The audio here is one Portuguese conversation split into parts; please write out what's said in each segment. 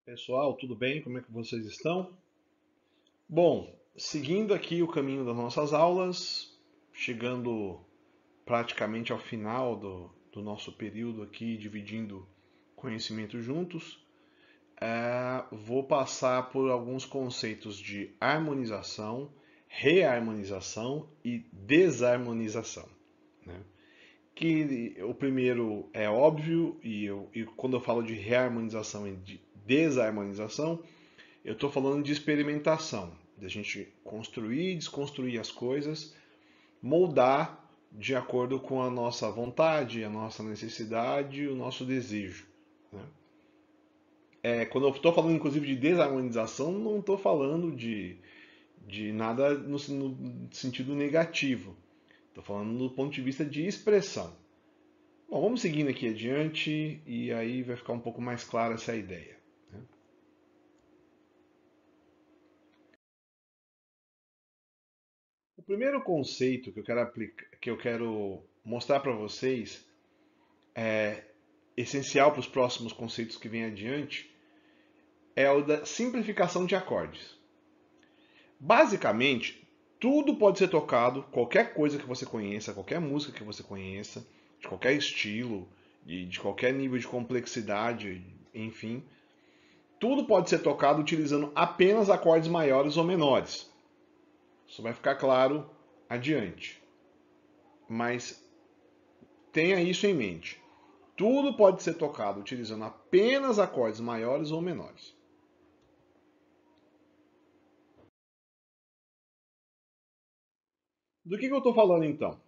Pessoal, tudo bem? Como é que vocês estão? Bom, seguindo aqui o caminho das nossas aulas, chegando praticamente ao final do nosso período aqui, dividindo conhecimento juntos, vou passar por alguns conceitos de harmonização, reharmonização e desarmonização, né? Que o primeiro é óbvio, e quando eu falo de reharmonização e de desarmonização, eu estou falando de experimentação, de a gente construir e desconstruir as coisas, moldar de acordo com a nossa vontade, a nossa necessidade e o nosso desejo, né? Quando eu estou falando inclusive de desarmonização, não estou falando de nada no sentido negativo. Estou falando do ponto de vista de expressão. Bom, vamos seguindo aqui adiante e aí vai ficar um pouco mais clara essa ideia, né? O primeiro conceito que eu quero que eu quero mostrar para vocês, essencial para os próximos conceitos que vêm adiante, é o da simplificação de acordes. Basicamente, tudo pode ser tocado, qualquer coisa que você conheça, qualquer música que você conheça, de qualquer estilo, de qualquer nível de complexidade, enfim, tudo pode ser tocado utilizando apenas acordes maiores ou menores. Isso vai ficar claro adiante. Mas tenha isso em mente. Tudo pode ser tocado utilizando apenas acordes maiores ou menores. Do que eu estou falando então?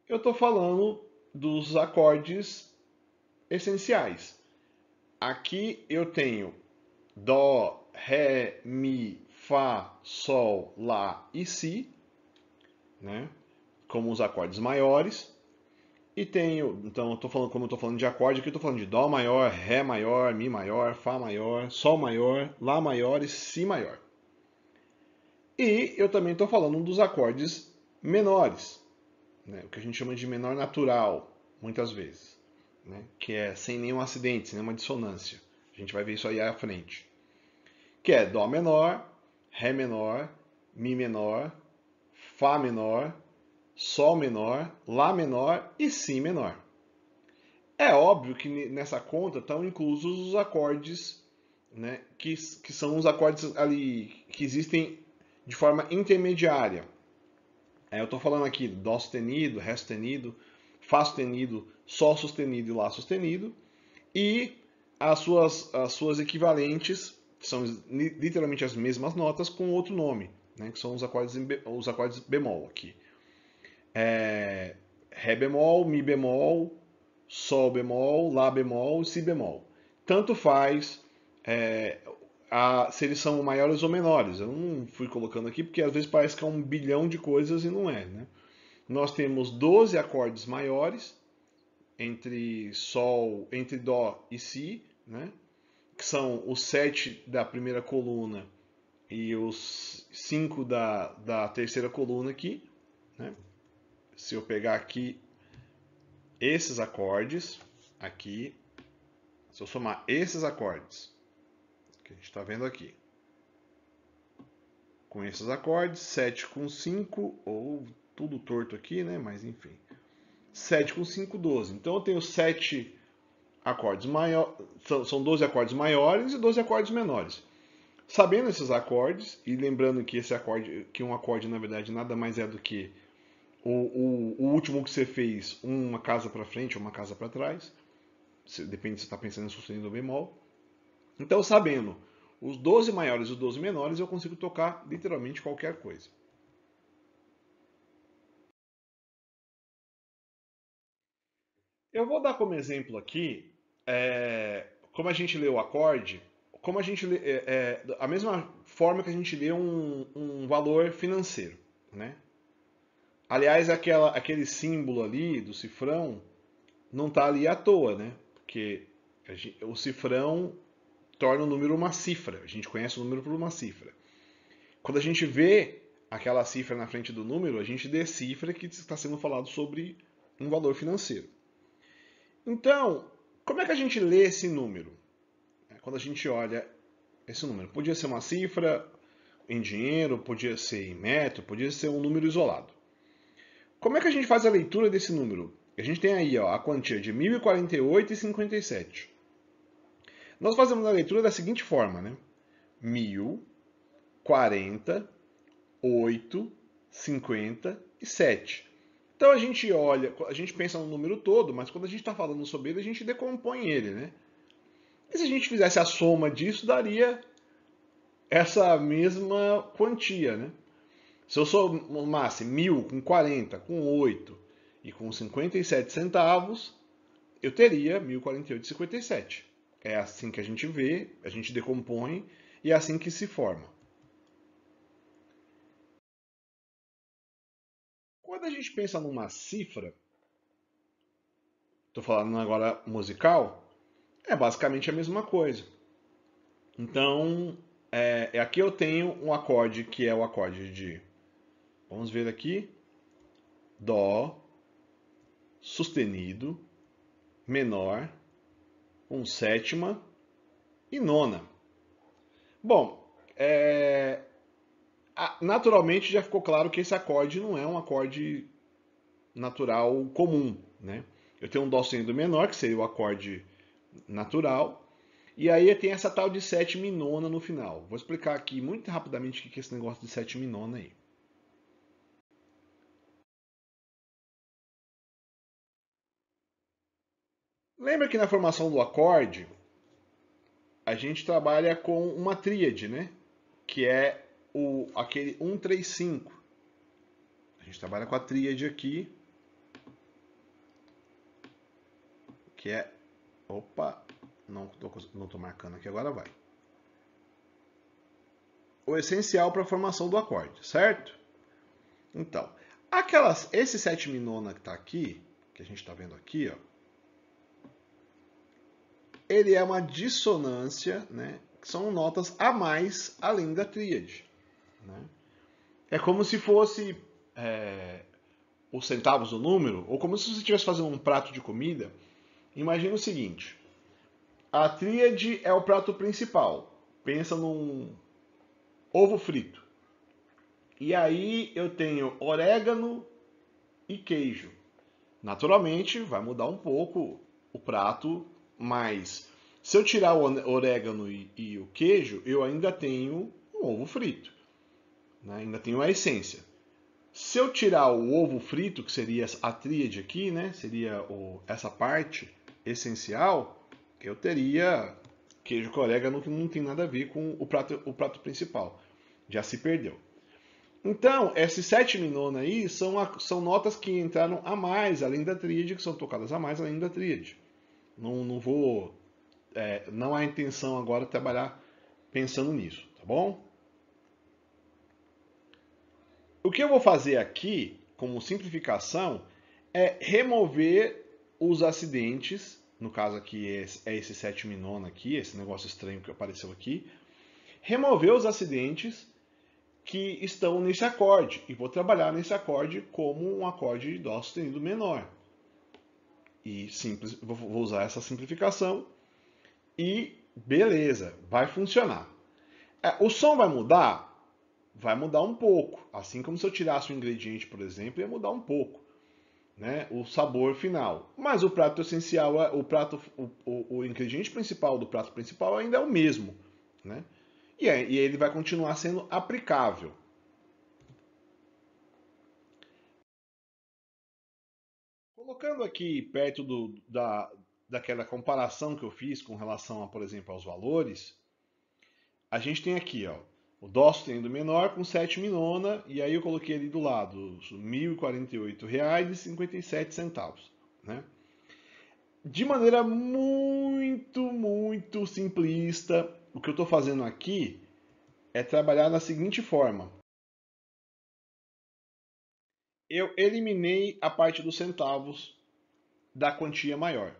Eu estou falando dos acordes essenciais. Aqui eu tenho Dó, Ré, Mi, Fá, Sol, Lá e Si, né? Como os acordes maiores. E tenho, então, eu tô falando, como eu estou falando de acorde, aqui eu estou falando de Dó maior, Ré maior, Mi maior, Fá maior, Sol maior, Lá maior e Si maior. E eu também estou falando dos acordes menores, né? O que a gente chama de menor natural, muitas vezes, né? Que é sem nenhum acidente, sem nenhuma dissonância. A gente vai ver isso aí à frente. Que é Dó menor, Ré menor, Mi menor, Fá menor, Sol menor, Lá menor e Si menor. É óbvio que nessa conta estão inclusos os acordes, né, que são os acordes ali que existem de forma intermediária. Eu estou falando aqui Dó sustenido, Ré sustenido, Fá sustenido, Sol sustenido e Lá sustenido, e as suas equivalentes, que são literalmente as mesmas notas com outro nome, né, que são os acordes bemol aqui. Ré bemol, Mi bemol, Sol bemol, Lá bemol, Si bemol. Tanto faz se eles são maiores ou menores. Eu não fui colocando aqui porque às vezes parece que é um bilhão de coisas e não é, né? Nós temos 12 acordes maiores entre Sol, entre Dó e Si, né? Que são os 7 da primeira coluna e os 5 da terceira coluna aqui, né? Se eu pegar aqui esses acordes, aqui, se eu somar esses acordes, que a gente está vendo aqui, com esses acordes, 7 com 5, ou tudo torto aqui, né? Mas enfim. 7 com 5, 12. Então eu tenho 7 acordes maiores, são 12 acordes maiores e 12 acordes menores. Sabendo esses acordes, e lembrando que esse acorde, que um acorde na verdade nada mais é do que o último que você fez, uma casa para frente ou uma casa para trás, depende se você está pensando em sustenido ou bemol. Então, sabendo os 12 maiores e os 12 menores, eu consigo tocar literalmente qualquer coisa. Eu vou dar como exemplo aqui, como a gente lê o acorde, como a gente lê, a mesma forma que a gente lê um valor financeiro, né? Aliás, aquele símbolo ali do cifrão não está ali à toa, né? Porque o cifrão torna o número uma cifra. A gente conhece o número por uma cifra. Quando a gente vê aquela cifra na frente do número, a gente decifra que está sendo falado sobre um valor financeiro. Então, como é que a gente lê esse número? Quando a gente olha esse número. Podia ser uma cifra em dinheiro, podia ser em metro, podia ser um número isolado. Como é que a gente faz a leitura desse número? A gente tem aí ó, a quantia de 1.048,57. Nós fazemos a leitura da seguinte forma, né? 1.048,57. Então a gente olha, a gente pensa no número todo, mas quando a gente está falando sobre ele, a gente decompõe ele, né? E se a gente fizesse a soma disso, daria essa mesma quantia, né? Se eu somasse 1.000 com 40, com 8 e com 57 centavos, eu teria 1.048,57. É assim que a gente vê, a gente decompõe e é assim que se forma. Quando a gente pensa numa cifra, estou falando agora musical, é basicamente a mesma coisa. Então, aqui eu tenho um acorde que é o acorde de, vamos ver aqui, Dó sustenido, menor, com sétima e nona. Bom, naturalmente já ficou claro que esse acorde não é um acorde natural comum, né? Eu tenho um Dó sustenido menor, que seria o acorde natural, e aí tem essa tal de sétima e nona no final. Vou explicar aqui muito rapidamente o que é esse negócio de sétima e nona aí. Lembra que na formação do acorde, a gente trabalha com uma tríade, né? Que é aquele 1, 3, 5. A gente trabalha com a tríade aqui, que é... Opa, não tô marcando aqui, agora vai. O essencial para a formação do acorde, certo? Então, esse sétima e nona que está aqui, que a gente está vendo aqui, ó, ele é uma dissonância, né? Que são notas a mais além da tríade. Né? É como se fosse os centavos do número, ou como se você estivesse fazendo um prato de comida. Imagina o seguinte: a tríade é o prato principal. Pensa num ovo frito. E aí eu tenho orégano e queijo. Naturalmente vai mudar um pouco o prato, mas se eu tirar o orégano e o queijo, eu ainda tenho um ovo frito. Né? Ainda tenho a essência. Se eu tirar o ovo frito, que seria a tríade aqui, né? Seria essa parte essencial, eu teria queijo com orégano que não tem nada a ver com o prato principal. Já se perdeu. Então, esse sétima e nona aí são notas que entraram a mais, além da tríade, que são tocadas a mais, além da tríade. Não vou. Não há intenção agora de trabalhar pensando nisso, tá bom? O que eu vou fazer aqui, como simplificação, é remover os acidentes. No caso aqui é esse sétima e nona aqui, esse negócio estranho que apareceu aqui. Remover os acidentes que estão nesse acorde. E vou trabalhar nesse acorde como um acorde de Dó sustenido menor. E simples, vou usar essa simplificação. E beleza, vai funcionar. O som vai mudar? Vai mudar um pouco. Assim como se eu tirasse um ingrediente, por exemplo, ia mudar um pouco. Né, o sabor final. Mas o prato essencial, o ingrediente principal do prato principal ainda é o mesmo. Né? E ele vai continuar sendo aplicável. Colocando aqui perto daquela comparação que eu fiz com relação, a, por exemplo, aos valores, a gente tem aqui ó, o Dó sustenido menor com sétima e nona, e aí eu coloquei ali do lado os R$ 1.048,57. Né? De maneira muito simplista, o que eu estou fazendo aqui é trabalhar da seguinte forma. Eu eliminei a parte dos centavos da quantia maior.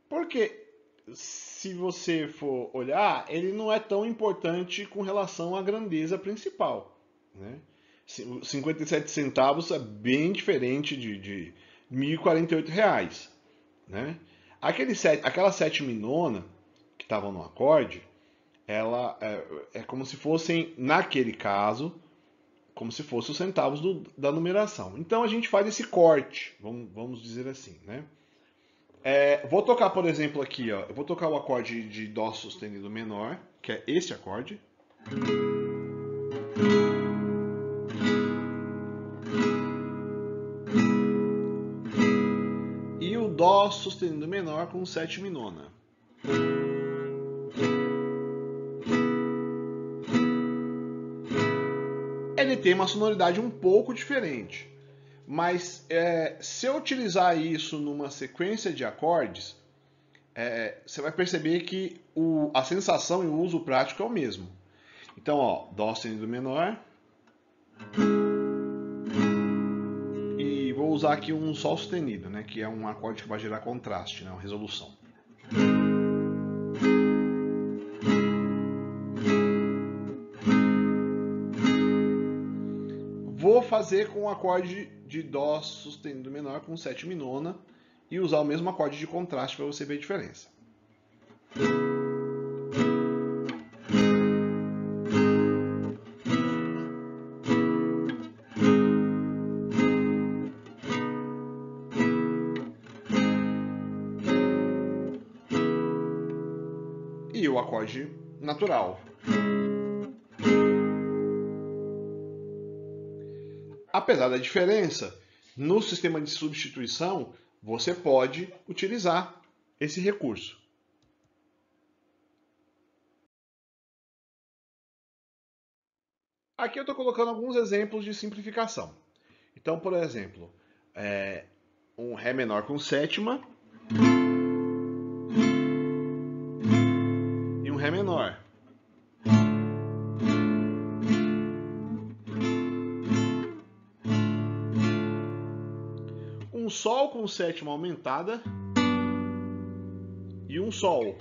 Porque, se você for olhar, ele não é tão importante com relação à grandeza principal. Né? 57 centavos é bem diferente de R$ 1.048. Né? Aquela sétima e nona que estavam no acorde, ela é como se fossem, naquele caso, como se fossem os centavos da numeração. Então a gente faz esse corte, vamos dizer assim, né? Vou tocar, por exemplo, aqui, ó. Eu vou tocar o acorde de Dó sustenido menor, que é esse acorde. E o Dó sustenido menor com sétima e nona. Ele tem uma sonoridade um pouco diferente. Mas se eu utilizar isso numa sequência de acordes, você vai perceber que a sensação e o uso prático é o mesmo. Então, ó, Dó sustenido menor. E vou usar aqui um Sol sustenido, né, que é um acorde que vai gerar contraste, né, uma resolução. Vou fazer com o acorde de Dó sustenido menor com sétima e nona e usar o mesmo acorde de contraste para você ver a diferença. E o acorde natural. Apesar da diferença, no sistema de substituição, você pode utilizar esse recurso. Aqui eu estou colocando alguns exemplos de simplificação. Então, por exemplo, um Ré menor com sétima e um Ré menor. Um Sol com sétima aumentada e um Sol.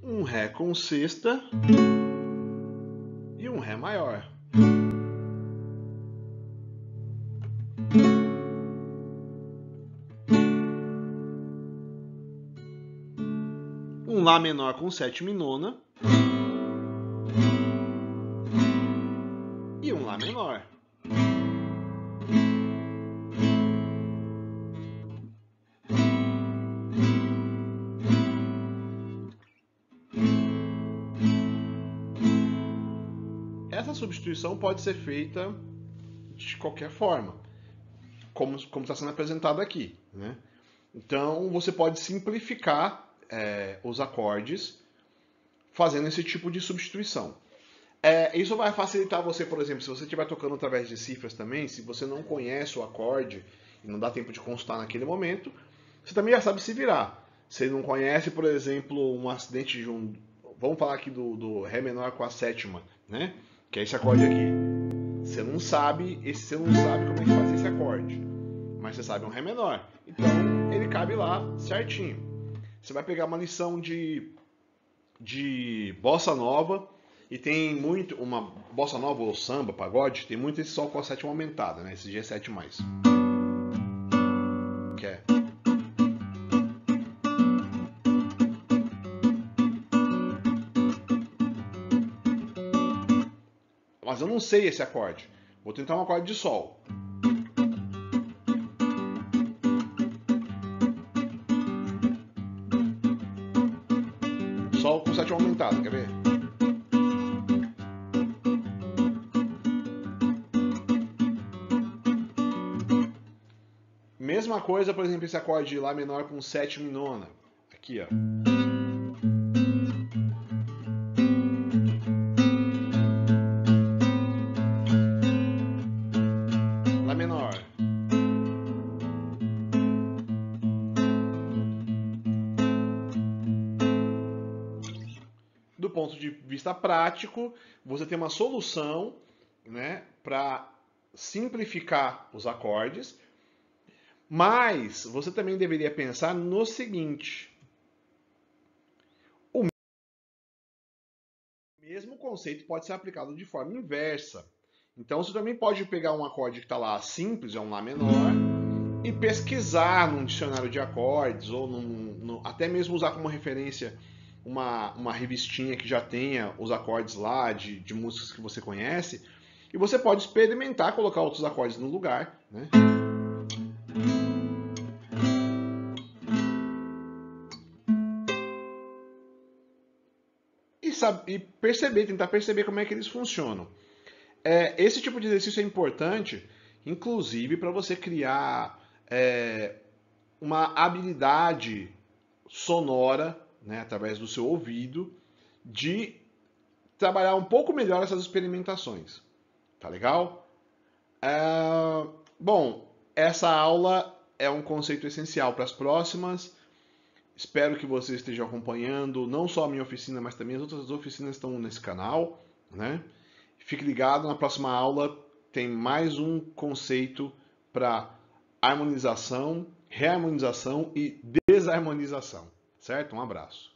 Um Ré com sexta e um Ré maior. Um Lá menor com sétima e nona e um Lá menor. Essa substituição pode ser feita de qualquer forma, como está sendo apresentado aqui, né? Então você pode simplificar os acordes fazendo esse tipo de substituição. Isso vai facilitar você, por exemplo, se você estiver tocando através de cifras também, se você não conhece o acorde e não dá tempo de consultar naquele momento, você também já sabe se virar. Você não conhece, por exemplo, um acidente de um... Vamos falar aqui do Ré menor com a sétima, né? Que é esse acorde aqui. Você não sabe como é que faz esse acorde, mas você sabe um Ré menor. Então ele cabe lá certinho. Você vai pegar uma lição de bossa nova e tem muito uma bossa nova ou samba, pagode, tem muito esse Sol com a sétima aumentada, né? Esse G7 mais. Que é mas eu não sei esse acorde. Vou tentar um acorde de Sol. Sol com sétima aumentada, quer ver? Mesma coisa, por exemplo, esse acorde de Lá menor com sétima e nona. Aqui, ó. Lá menor. Do ponto de vista prático, você tem uma solução, né, para simplificar os acordes, mas você também deveria pensar no seguinte: o mesmo conceito pode ser aplicado de forma inversa. Então você também pode pegar um acorde que está lá simples, é um Lá menor, e pesquisar num dicionário de acordes, ou até mesmo usar como referência uma revistinha que já tenha os acordes lá de músicas que você conhece, e você pode experimentar colocar outros acordes no lugar, né? E perceber, tentar perceber como é que eles funcionam. Esse tipo de exercício é importante, inclusive para você criar uma habilidade sonora, né, através do seu ouvido, de trabalhar um pouco melhor essas experimentações. Tá legal? Bom, essa aula é um conceito essencial para as próximas. Espero que você esteja acompanhando não só a minha oficina, mas também as outras oficinas que estão nesse canal, né? Fique ligado, na próxima aula tem mais um conceito para harmonização, reharmonização e desarmonização, certo? Um abraço.